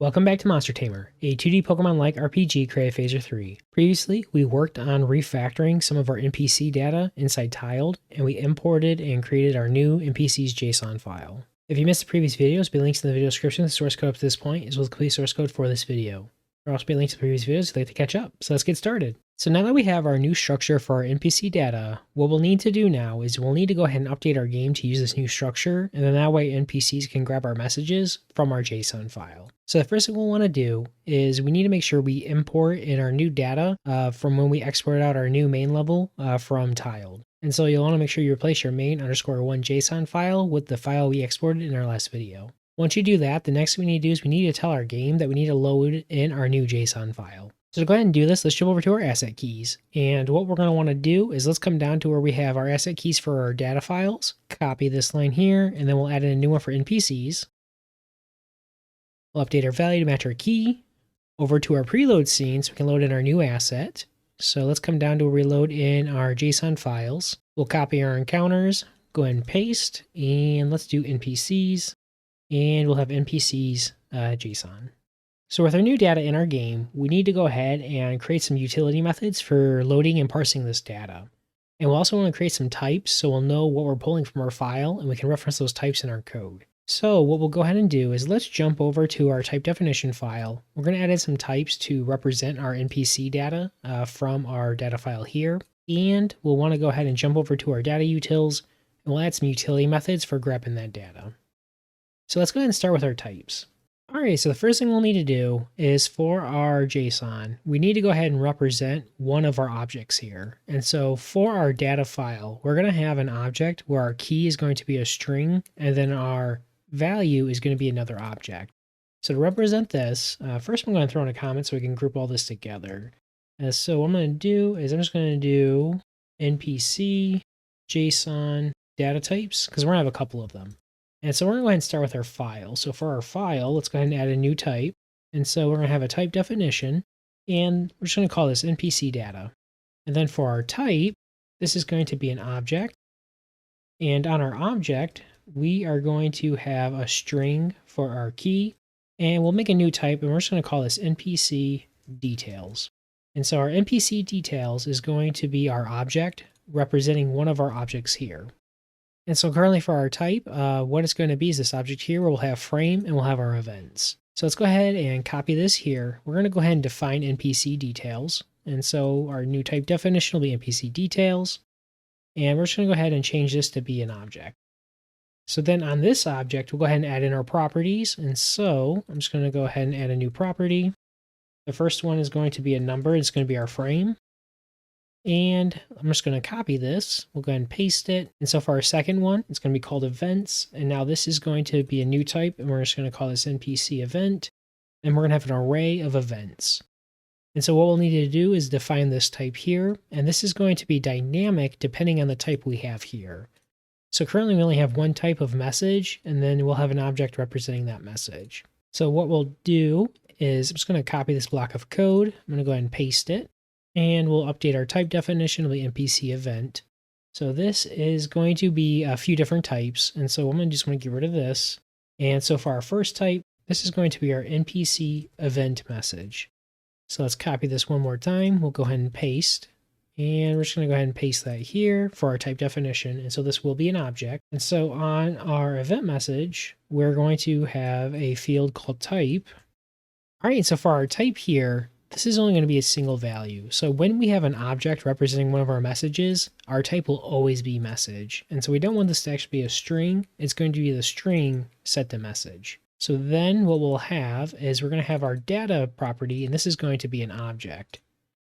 Welcome back to Monster Tamer, a 2D Pokemon-like RPG created Phaser 3. Previously, we worked on refactoring some of our NPC data inside Tiled, and we imported and created our new NPCs JSON file. If you missed the previous videos, there'll be links in the video description, the source code up to this point, as well as the complete source code for this video. There'll also be links to the previous videos if you'd like to catch up. So let's get started. So now that we have our new structure for our NPC data, what we'll need to do now is we'll need to go ahead and update our game to use this new structure, and then that way NPCs can grab our messages from our JSON file. So the first thing we'll want to do is we need to make sure we import in our new data from when we export out our new main level from Tiled. And so you'll want to make sure you replace your main_1 JSON file with the file we exported in our last video. Once you do that, the next thing we need to do is we need to tell our game that we need to load in our new JSON file. So to go ahead and do this, let's jump over to our asset keys. And what we're going to want to do is let's come down to where we have our asset keys for our data files, copy this line here, and then we'll add in a new one for NPCs. We'll update our value to match our key. Over to our preload scene so we can load in our new asset. So let's come down to where we load in our JSON files. We'll copy our encounters, go ahead and paste, and let's do NPCs. And we'll have NPCs JSON. So with our new data in our game, we need to go ahead and create some utility methods for loading and parsing this data. And we'll also want to create some types so we'll know what we're pulling from our file and we can reference those types in our code. So what we'll go ahead and do is let's jump over to our type definition file. We're going to add in some types to represent our NPC data from our data file here. And we'll want to go ahead and jump over to our data utils and we'll add some utility methods for grabbing that data. So let's go ahead and start with our types. All right, so the first thing we'll need to do is for our JSON, we need to go ahead and represent one of our objects here. And so for our data file, we're going to have an object where our key is going to be a string and then our value is going to be another object. So to represent this, first I'm going to throw in a comment so we can group all this together. So what I'm going to do is I'm just going to do NPC, JSON, data types, because we're going to have a couple of them. And so we're going to go ahead and start with our file. So for our file, let's go ahead and add a new type. And so we're going to have a type definition, and we're just going to call this NPC data. And then for our type, this is going to be an object. And on our object, we are going to have a string for our key, and we'll make a new type, and we're just going to call this NPC details. And so our NPC details is going to be our object representing one of our objects here. And so currently for our type, what it's going to be is this object here where we'll have frame and we'll have our events. So let's go ahead and copy this here. We're going to go ahead and define NPC details. And so our new type definition will be NPC details. And we're just going to go ahead and change this to be an object. So then on this object, we'll go ahead and add in our properties. And so I'm just going to go ahead and add a new property. The first one is going to be a number. It's going to be our frame. And I'm just going to copy this. We'll go ahead and paste it. And so for our second one, it's going to be called events. And now this is going to be a new type, and we're just going to call this NPC event. And we're going to have an array of events. And so what we'll need to do is define this type here. And this is going to be dynamic depending on the type we have here. So currently we only have one type of message, and then we'll have an object representing that message. So what we'll do is I'm just going to copy this block of code. I'm going to go ahead and paste it. And we'll update our type definition of the NPC event. So this is going to be a few different types. And so I'm going to just want to get rid of this. And so for our first type, this is going to be our NPC event message. So let's copy this one more time. We'll go ahead and paste. And we're just going to go ahead and paste that here for our type definition. And so this will be an object. And so on our event message, we're going to have a field called type. All right, so for our type here, this is only going to be a single value. So when we have an object representing one of our messages, our type will always be message. And so we don't want this to actually be a string. It's going to be the string set to message. So then what we'll have is we're going to have our data property, and this is going to be an object.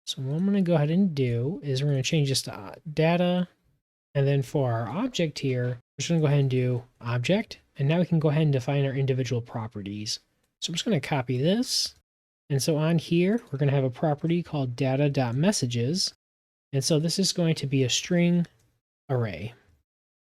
So what I'm going to go ahead and do is we're going to change this to data. And then for our object here, we're just going to go ahead and do object. And now we can go ahead and define our individual properties. So I'm just going to copy this. And so on here, we're going to have a property called data.messages. And so this is going to be a string array.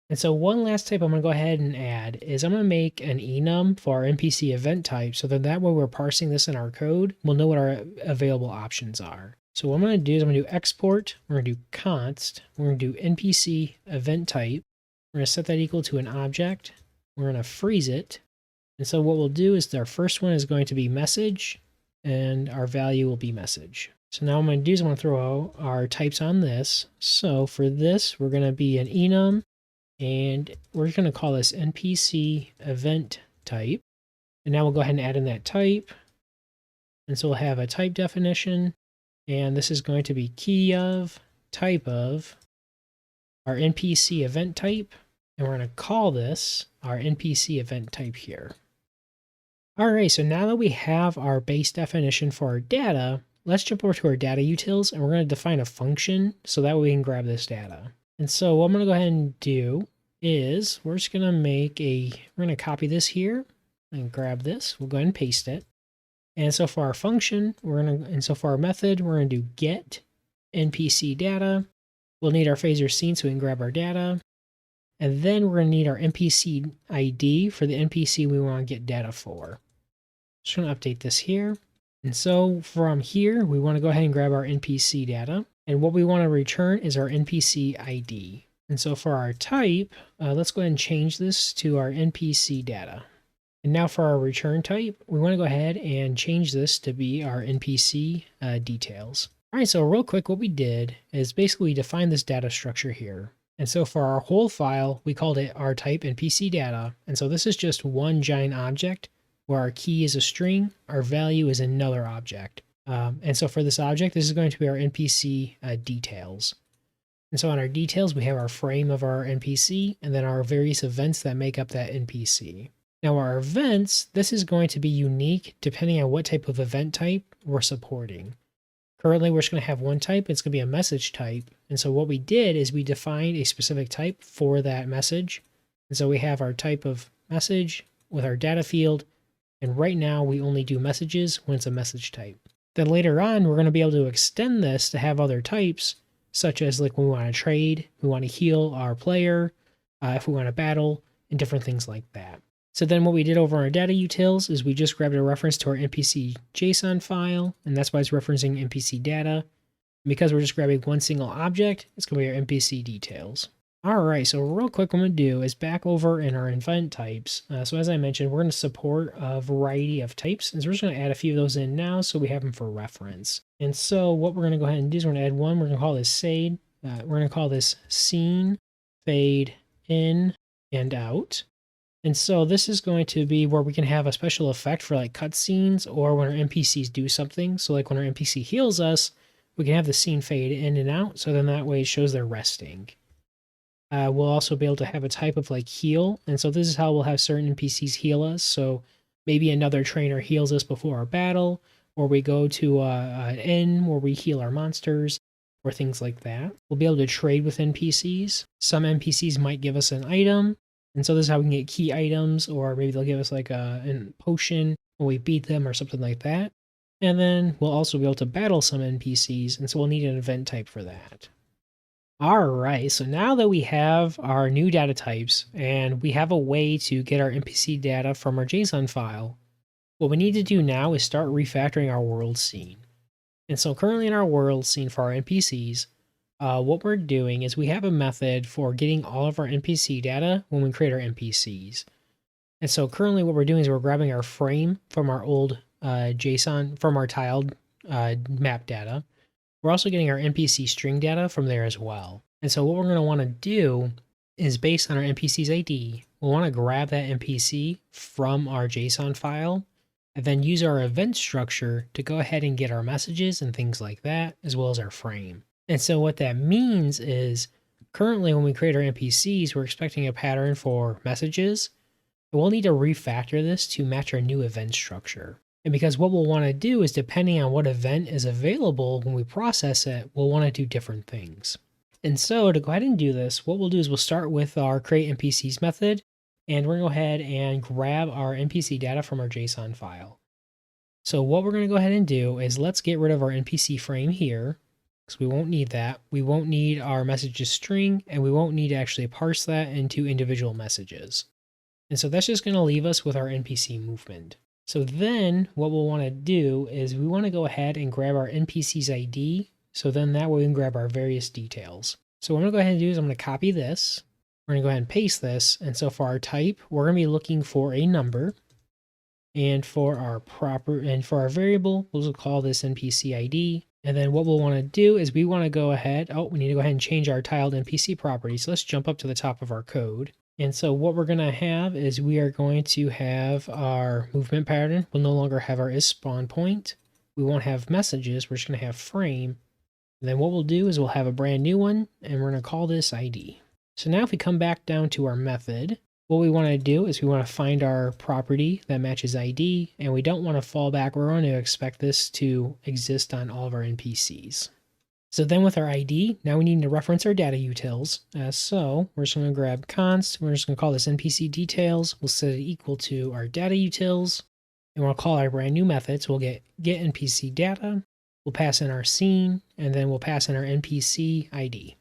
And so one last type I'm going to go ahead and add is I'm going to make an enum for our NPC event type so that way we're parsing this in our code, we'll know what our available options are. So what I'm going to do is I'm going to do export, we're going to do const, we're going to do NPC event type, we're going to set that equal to an object, we're going to freeze it, And so what we'll do is our first one is going to be message, and our value will be message. So now what I'm going to do is I'm going to throw our types on this. So for this, we're going to be an enum, and we're going to call this NPC event type. And now we'll go ahead and add in that type. And so we'll have a type definition, and this is going to be key of, type of, our NPC event type, and we're going to call this our NPC event type here. All right, so now that we have our base definition for our data, let's jump over to our data utils, and we're going to define a function so that way we can grab this data. And so what I'm going to go ahead and do is we're just going to we're going to copy this here and grab this. We'll go ahead and paste it. And so for our function, so for our method, we're going to do get NPC data. We'll need our phaser scene so we can grab our data. And then we're going to need our NPC ID for the NPC we want to get data for. Just going to update this here. And so from here, we want to go ahead and grab our NPC data. And what we want to return is our NPC ID. And so for our type, let's go ahead and change this to our NPC data. And now for our return type, we want to go ahead and change this to be our NPC details. All right, so real quick, what we did is basically we defined this data structure here. And so for our whole file, we called it our type NPC data. And so this is just one giant object where our key is a string, our value is another object. And so for this object, this is going to be our NPC details. And so on our details, we have our frame of our NPC and then our various events that make up that NPC. Now our events, this is going to be unique depending on what type of event type we're supporting. Currently, we're just going to have one type. It's going to be a message type. And so what we did is we defined a specific type for that message. And so we have our type of message with our data field. And right now we only do messages when it's a message type. Then later on, we're going to be able to extend this to have other types, such as like when we want to trade, we want to heal our player, if we want to battle, and different things like that. So then what we did over our data utils is we just grabbed a reference to our NPC JSON file, and that's why it's referencing NPC data. Because we're just grabbing one single object, it's going to be our NPC details. All right, so real quick, what I'm going to do is back over in our event types. So as I mentioned, we're going to support a variety of types, and so we're just going to add a few of those in now so we have them for reference. And so what we're going to go ahead and do is we're going to add one. We're going to call this fade. We're going to call this scene, fade in and out. And so this is going to be where we can have a special effect for like cutscenes or when our NPCs do something. So like when our NPC heals us, we can have the scene fade in and out. So then that way it shows they're resting. We'll also be able to have a type of like heal. And so this is how we'll have certain NPCs heal us. So maybe another trainer heals us before our battle, or we go to an inn where we heal our monsters or things like that. We'll be able to trade with NPCs. Some NPCs might give us an item. And so this is how we can get key items, or maybe they'll give us like a potion when we beat them or something like that. And then we'll also be able to battle some NPCs, and so we'll need an event type for that. All right, so now that we have our new data types and we have a way to get our NPC data from our JSON file, what we need to do now is start refactoring our world scene. And so currently in our world scene for our NPCs, what we're doing is we have a method for getting all of our NPC data when we create our NPCs. And so currently what we're doing is we're grabbing our frame from our old JSON, from our tiled map data. We're also getting our NPC string data from there as well. And so what we're going to want to do is based on our NPC's ID, we'll want to grab that NPC from our JSON file and then use our event structure to go ahead and get our messages and things like that, as well as our frame. And so what that means is currently when we create our NPCs, we're expecting a pattern for messages. We'll need to refactor this to match our new event structure. And because what we'll want to do is depending on what event is available when we process it, we'll want to do different things. And so to go ahead and do this, what we'll do is we'll start with our create NPCs method, and we're going to go ahead and grab our NPC data from our JSON file. So what we're going to go ahead and do is let's get rid of our NPC frame here, because we won't need that. We won't need our messages string, and we won't need to actually parse that into individual messages. And so that's just going to leave us with our NPC movement. So then what we'll want to do is we want to go ahead and grab our NPC's ID. So then that way we can grab our various details. So what I'm going to go ahead and do is I'm going to copy this. We're going to go ahead and paste this. And so for our type, we're going to be looking for a number. And for our variable, we'll call this NPC ID. And then what we'll want to do is we want to go ahead, we need to go ahead and change our tiled NPC property. So let's jump up to the top of our code. And so what we're going to have is we are going to have our movement pattern. We'll no longer have our is spawn point. We won't have messages. We're just going to have frame. And then what we'll do is we'll have a brand new one, and we're going to call this ID. So now if we come back down to our method, what we want to do is we want to find our property that matches ID, and we don't want to fall back. We're going to expect this to exist on all of our NPCs. So then with our ID, now we need to reference our data utils. So we're just going to grab const. We're just going to call this NPC details. We'll set it equal to our data utils, and we'll call our brand new method. So we'll get NPC data. We'll pass in our scene, and then we'll pass in our NPC ID.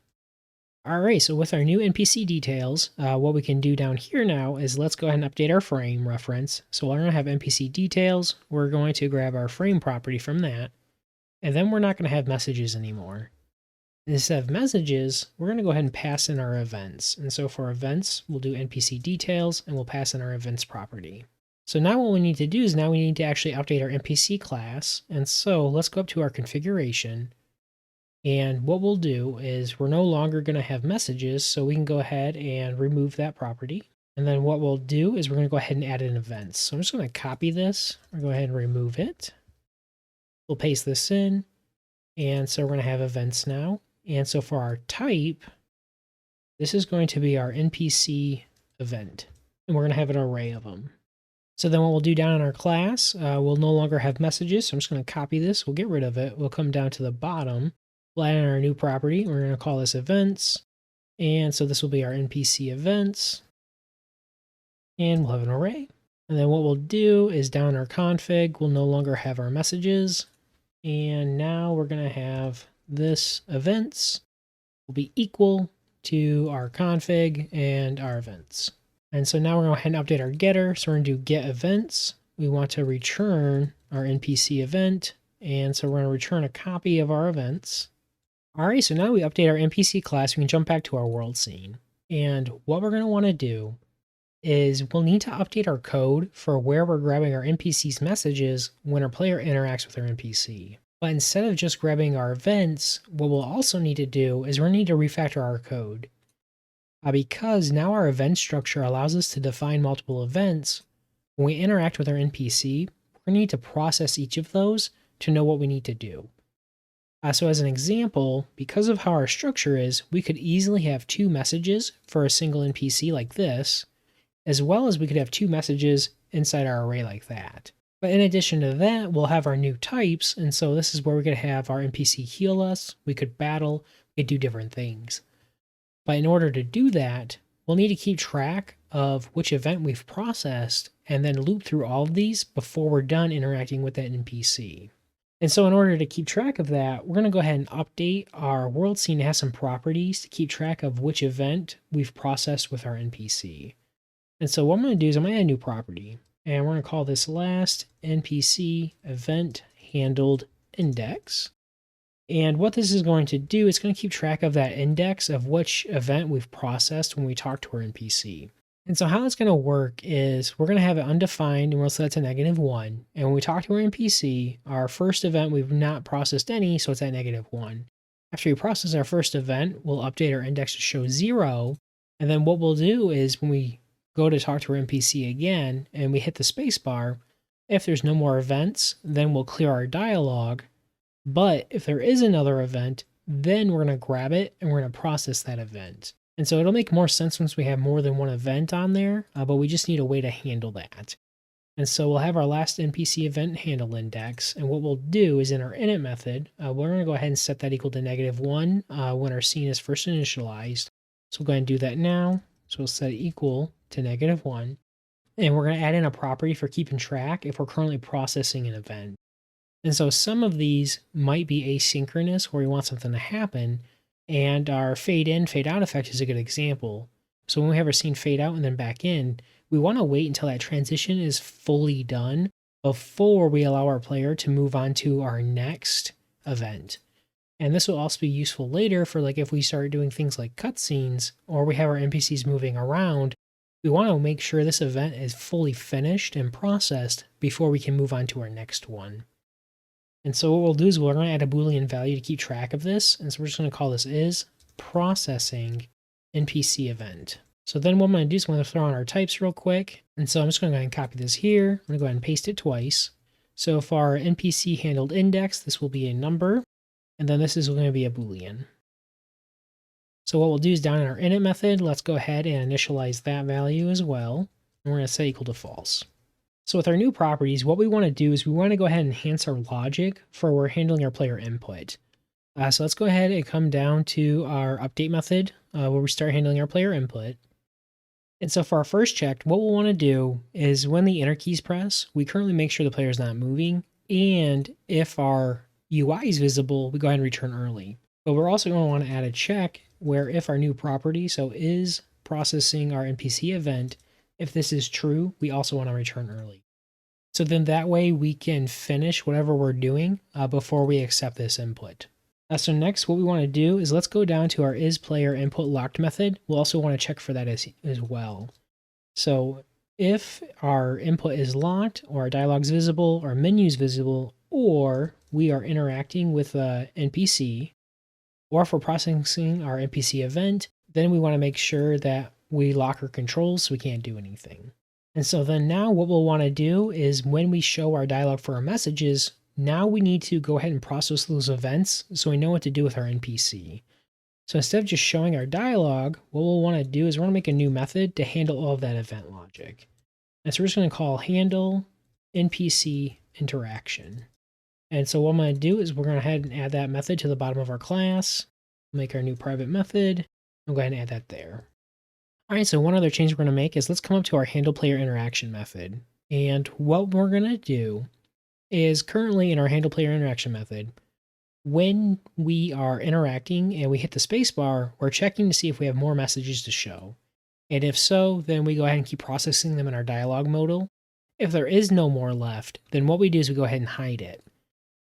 All right, so with our new NPC details, what we can do down here now is let's go ahead and update our frame reference. So we're going to have NPC details. We're going to grab our frame property from that, and then we're not going to have messages anymore. Instead of messages, we're going to go ahead and pass in our events. And so for events, we'll do NPC details, and we'll pass in our events property. So now what we need to do is now we need to actually update our NPC class. And so let's go up to our configuration. And what we'll do is we're no longer going to have messages, so we can go ahead and remove that property. And then what we'll do is we're going to go ahead and add in events. So I'm just going to copy this. We'll go ahead and remove it. We'll paste this in. And so we're going to have events now. And so for our type, this is going to be our NPC event. And we're going to have an array of them. So then what we'll do down in our class, we'll no longer have messages. So I'm just going to copy this. We'll get rid of it. We'll come down to the bottom. We'll add in our new property. We're going to call this events. And so this will be our NPC events. And we'll have an array. And then what we'll do is down in our config, we'll no longer have our messages. And now we're going to have this events will be equal to our config and our events. And so now we're going to go ahead and update our getter. So we're going to do get events. We want to return our NPC event. And so we're going to return a copy of our events. All right, so now we update our NPC class. We can jump back to our world scene. And what we're going to want to do is we'll need to update our code for where we're grabbing our NPC's messages when our player interacts with our NPC. But instead of just grabbing our events, what we'll also need to do is we're going to need to refactor our code. Because now our event structure allows us to define multiple events, when we interact with our NPC, we're going to need to process each of those to know what we need to do. So as an example, because of how our structure is, we could easily have two messages for a single NPC like this, as well as we could have two messages inside our array like that. But in addition to that, we'll have our new types, and so this is where we're going to have our NPC heal us, we could battle, we could do different things. But in order to do that, we'll need to keep track of which event we've processed and then loop through all of these before we're done interacting with that NPC. And so in order to keep track of that, we're going to go ahead and update our world scene to have some properties to keep track of which event we've processed with our NPC. And so what I'm going to do is I'm going to add a new property, and we're going to call this last NPC event handled index. And what this is going to do, it's going to keep track of that index of which event we've processed when we talk to our NPC. And so how it's going to work is we're going to have it undefined, and we'll set it to -1. And when we talk to our NPC, our first event, we've not processed any, so it's at -1. After we process our first event, we'll update our index to show 0. And then what we'll do is when we go to talk to our NPC again, and we hit the space bar, if there's no more events, then we'll clear our dialog. But if there is another event, then we're going to grab it and we're going to process that event. And so it'll make more sense once we have more than one event on there, but we just need a way to handle that. And so we'll have our last NPC event handle index. And what we'll do is in our init method, we're going to go ahead and set that equal to -1 when our scene is first initialized. So we'll go ahead and do that now. So we'll set it equal to -1. And we're going to add in a property for keeping track if we're currently processing an event. And so some of these might be asynchronous where we want something to happen, and our fade in, fade out effect is a good example. So when we have our scene fade out and then back in, we want to wait until that transition is fully done before we allow our player to move on to our next event. And this will also be useful later for like if we start doing things like cutscenes or we have our NPCs moving around, We want to make sure this event is fully finished and processed before we can move on to our next one. And so what we'll do is we're going to add a Boolean value to keep track of this. And so we're just going to call this is processing NPC event. So then what I'm going to do is I'm going to throw on our types real quick. And so I'm just going to go ahead and copy this here. I'm going to go ahead and paste it twice. So for our NPC handled index, this will be a number. And then this is going to be a Boolean. So what we'll do is down in our init method, let's go ahead and initialize that value as well. And we're going to set equal to false. So with our new properties, what we want to do is we want to go ahead and enhance our logic for we're handling our player input. So let's go ahead and come down to our update method where we start handling our player input. And so for our first check, what we'll want to do is when the enter keys press, we currently make sure the player is not moving. And if our UI is visible, we go ahead and return early. But we're also going to want to add a check where if our new property, so is processing our NPC event, if this is true, we also want to return early. So then that way we can finish whatever we're doing before we accept this input. So next, what we want to do is let's go down to our isPlayerInputLocked method. We'll also want to check for that as well. So if our input is locked, or our dialog is visible, or menu is visible, or we are interacting with a NPC, or if we're processing our NPC event, then we want to make sure that we lock our controls so we can't do anything. And so then now what we'll want to do is when we show our dialog for our messages, now we need to go ahead and process those events so we know what to do with our NPC. So instead of just showing our dialog, what we'll want to do is we're going to make a new method to handle all of that event logic. And so we're just going to call handle NPC interaction. And so what I'm going to do is we're going to head and add that method to the bottom of our class, make our new private method, and go ahead and add that there. All right, so one other change we're going to make is let's come up to our handle player interaction method. And what we're going to do is currently in our handle player interaction method, when we are interacting and we hit the spacebar, we're checking to see if we have more messages to show. And if so, then we go ahead and keep processing them in our dialog modal. If there is no more left, then what we do is we go ahead and hide it.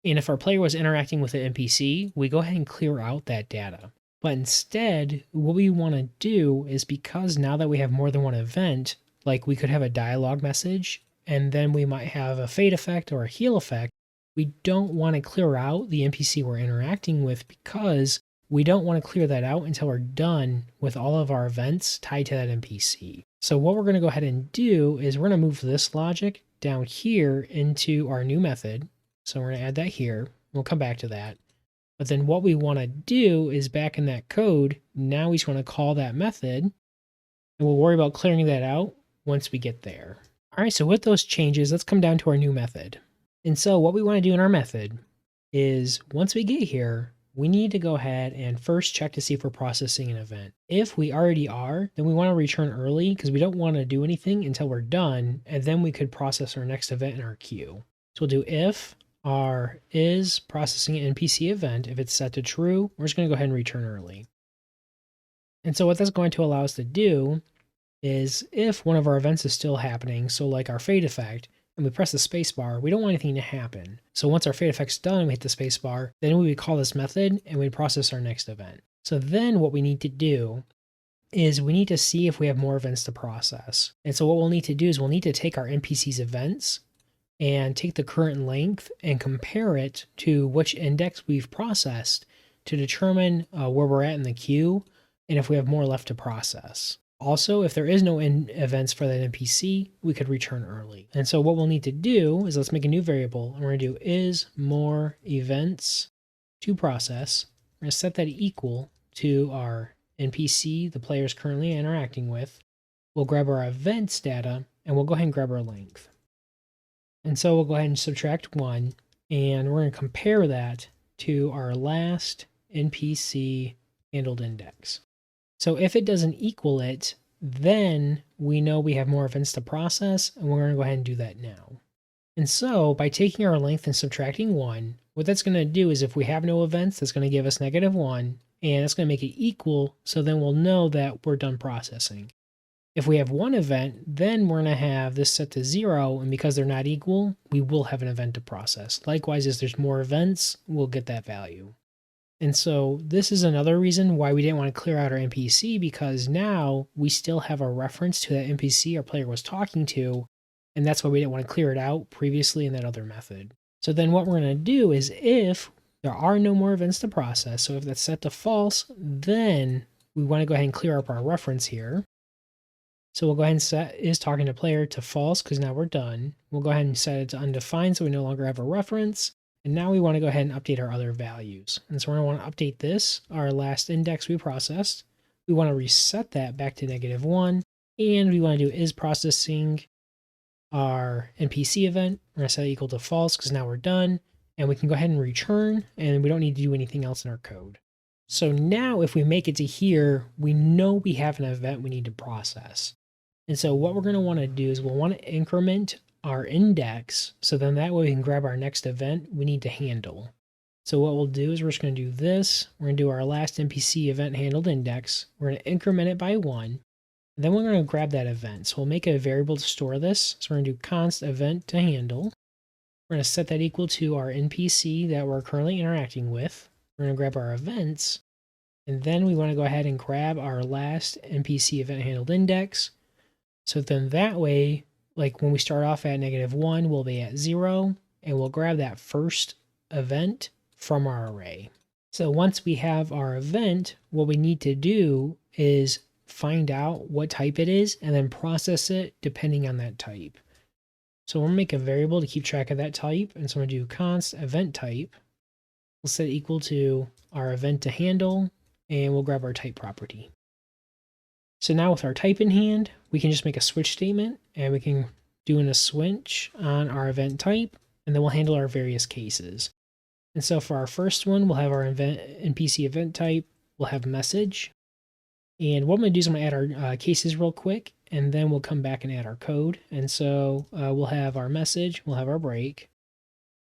And if our player was interacting with an NPC, we go ahead and clear out that data. But instead, what we want to do is because now that we have more than one event, like we could have a dialog message, and then we might have a fade effect or a heal effect, we don't want to clear out the NPC we're interacting with because we don't want to clear that out until we're done with all of our events tied to that NPC. So what we're going to go ahead and do is we're going to move this logic down here into our new method. So we're going to add that here. We'll come back to that. But then what we want to do is back in that code, now we just want to call that method, and we'll worry about clearing that out once we get there. All right, so with those changes, let's come down to our new method. And so what we want to do in our method is once we get here, we need to go ahead and first check to see if we're processing an event. If we already are, then we want to return early because we don't want to do anything until we're done, and then we could process our next event in our queue. So we'll do if our is processing an NPC event. If it's set to true, we're just going to go ahead and return early. And so what that's going to allow us to do is if one of our events is still happening, so like our fade effect, and we press the spacebar, we don't want anything to happen. So once our fade effect's done, we hit the spacebar, then we would call this method and we'd process our next event. So then what we need to do is we need to see if we have more events to process. And so what we'll need to do is we'll need to take our NPC's events and take the current length and compare it to which index we've processed to determine where we're at in the queue and if we have more left to process. Also, if there is no events for that NPC, we could return early. And so what we'll need to do is let's make a new variable, and we're going to do is more events to process. We're going to set that equal to our NPC the player is currently interacting with. We'll grab our events data, and we'll go ahead and grab our length. And so we'll go ahead and subtract 1, and we're going to compare that to our last NPC handled index. So if it doesn't equal it, then we know we have more events to process, and we're going to go ahead and do that now. And so by taking our length and subtracting 1, what that's going to do is if we have no events, that's going to give us -1, and it's going to make it equal, so then we'll know that we're done processing. If we have one event, then we're going to have this set to 0, and because they're not equal, we will have an event to process. Likewise, if there's more events, we'll get that value. And so this is another reason why we didn't want to clear out our NPC, because now we still have a reference to that NPC our player was talking to, and that's why we didn't want to clear it out previously in that other method. So then what we're going to do is, if there are no more events to process, so if that's set to false, then we want to go ahead and clear up our reference here. So we'll go ahead and set is talking to player to false, because now we're done. We'll go ahead and set it to undefined, so we no longer have a reference. And now we want to go ahead and update our other values. And so we're going to want to update this, our last index we processed. We want to reset that back to -1. And we want to do is processing our NPC event. We're going to set it equal to false, because now we're done. And we can go ahead and return, and we don't need to do anything else in our code. So now if we make it to here, we know we have an event we need to process. And so what we're going to want to do is we'll want to increment our index, so then that way we can grab our next event we need to handle. So what we'll do is we're just going to do this. We're going to do our last NPC event handled index. We're going to increment it by 1. And then we're going to grab that event. So we'll make a variable to store this. So we're going to do const event to handle. We're going to set that equal to our NPC that we're currently interacting with. We're going to grab our events. And then we want to go ahead and grab our last NPC event handled index. So then that way, like when we start off at -1, we'll be at 0, and we'll grab that first event from our array. So once we have our event, what we need to do is find out what type it is and then process it depending on that type. So we'll make a variable to keep track of that type. And so I'm going to do const event type. We'll set it equal to our event to handle, and we'll grab our type property. So now with our type in hand, we can just make a switch statement, and we can do a switch on our event type, and then we'll handle our various cases. And so for our first one, we'll have our NPC event type, we'll have message. And what I'm going to do is I'm going to add our cases real quick, and then we'll come back and add our code. And so we'll have our message, we'll have our break.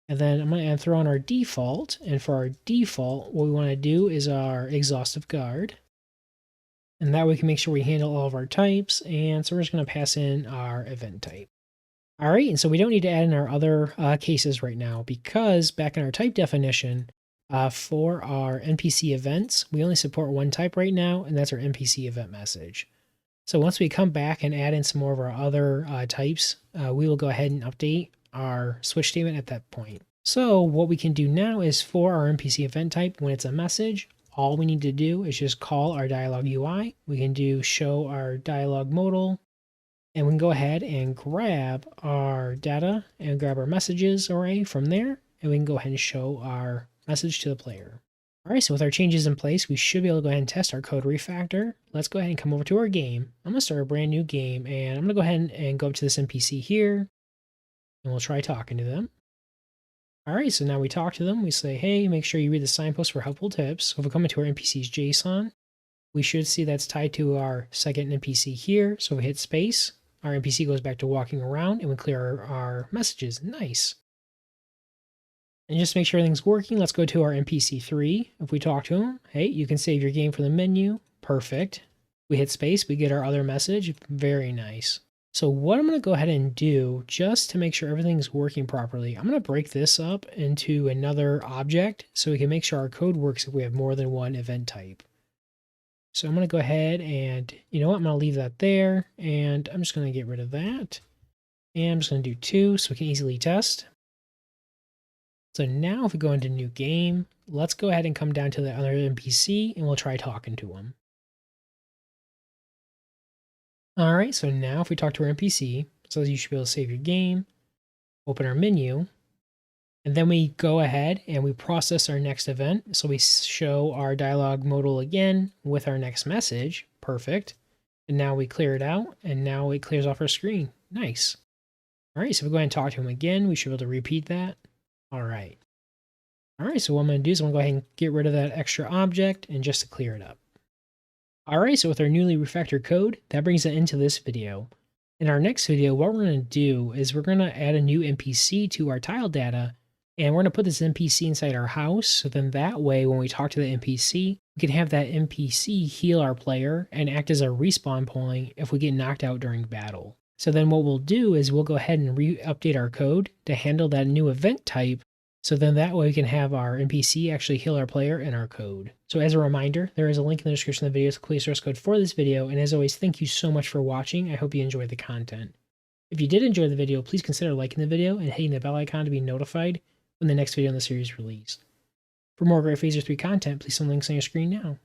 And then I'm going to throw on our default, and for our default, what we want to do is our exhaustive guard. And that way we can make sure we handle all of our types. And so we're just going to pass in our event type. All right, and so we don't need to add in our other cases right now, because back in our type definition, for our NPC events, we only support one type right now, and that's our NPC event message. So once we come back and add in some more of our other types, we will go ahead and update our switch statement at that point. So what we can do now is, for our NPC event type, when it's a message, all we need to do is just call our dialog UI. We can do show our dialog modal, and we can go ahead and grab our data and grab our messages array from there, and we can go ahead and show our message to the player. All right, so with our changes in place, we should be able to go ahead and test our code refactor. Let's go ahead and come over to our game. I'm going to start a brand new game, and I'm going to go ahead and go up to this NPC here, and we'll try talking to them. All right, so now we talk to them. We say, hey, make sure you read the signpost for helpful tips. So if we come into our NPC's JSON, we should see that's tied to our second NPC here. So if we hit space, our NPC goes back to walking around, and we clear our messages. Nice. And just to make sure everything's working, let's go to our NPC 3. If we talk to him, hey, you can save your game from the menu. Perfect. We hit space, we get our other message. Very nice. So what I'm going to go ahead and do, just to make sure everything's working properly, I'm going to break this up into another object so we can make sure our code works if we have more than one event type. So I'm going to go ahead and, you know what, I'm going to leave that there, and I'm just going to get rid of that. And I'm just going to do 2 so we can easily test. So now if we go into new game, let's go ahead and come down to the other NPC, and we'll try talking to him. All right, so now if we talk to our NPC, so you should be able to save your game, open our menu, and then we go ahead and we process our next event. So we show our dialog modal again with our next message. Perfect. And now we clear it out, and now it clears off our screen. Nice. All right, so if we go ahead and talk to him again, we should be able to repeat that. All right. All right, so what I'm going to do is I'm going to go ahead and get rid of that extra object, and just to clear it up. All right, so with our newly refactored code, that brings it into this video. In our next video, what we're going to do is we're going to add a new NPC to our tile data, and we're going to put this NPC inside our house. So then that way, when we talk to the NPC, we can have that NPC heal our player and act as a respawn point if we get knocked out during battle. So then what we'll do is we'll go ahead and update our code to handle that new event type, So then that way we can have our NPC actually heal our player in our code. So as a reminder, there is a link in the description of the video to complete source code for this video. And as always, thank you so much for watching. I hope you enjoyed the content. If you did enjoy the video, please consider liking the video and hitting the bell icon to be notified when the next video in the series is released. For more great Phaser 3 content, please see the links on your screen now.